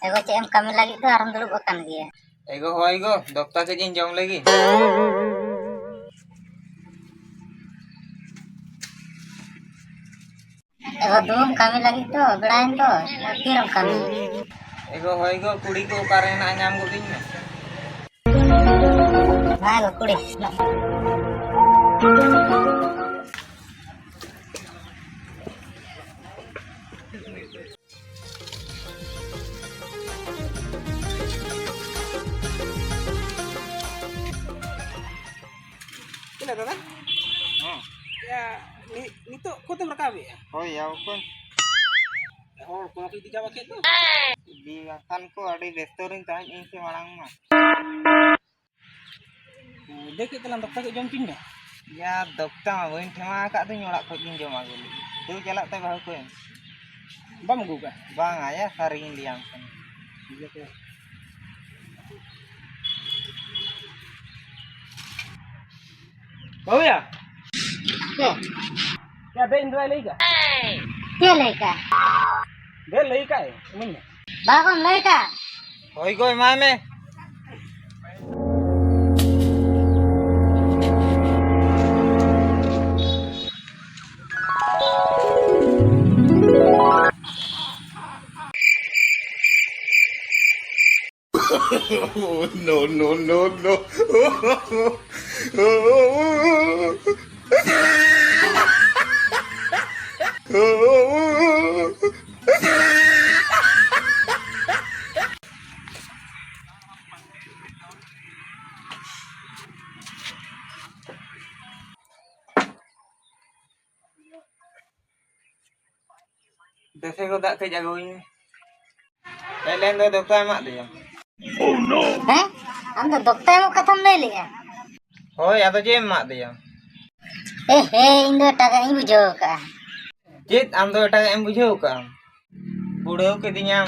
एगो चे एम कमी लगी तो आराम दुड़ुब अकान गिया एगो होय गो दोक्ता के जिन जम लगी एगो दूम कमी लगी तो बेड़ाइन तो तीरम कमी एगो होय गो कुड़ी को कारे ना नाम गोदिन में ना एगो कुड़ी Kila dadah? Ya, nito kota berkabe ya? होय याव को Oh, kalau kita jawab itu. दी अकान को अड़ी रेस्टोरेंट ताज इन से मांग मा Dek kita lantak pakai jam cing dah. या दोक्ता मा बइन ठेमा का दुñ ओड़ा को जिन जमा गेली तू चला ते बाहु को Bam gua. बांग आया सारी इन लियां Iya tuh. Bau ya? के Ya, deh Indra lagi kah? के लइका Deh lagi kah? Ini. बागन लइका होय गो मा में No, no, no, no. दसे को दा के जगोइन एलेन दो दोक्ता मा दिया हैं हम तो दोक्ता एम कथम ले लिया होय आदो जे मा दिया हे इन दो टाका ही बुझो का चेत आम दो एटा एम बुझाव का बुढ़ो के दियाम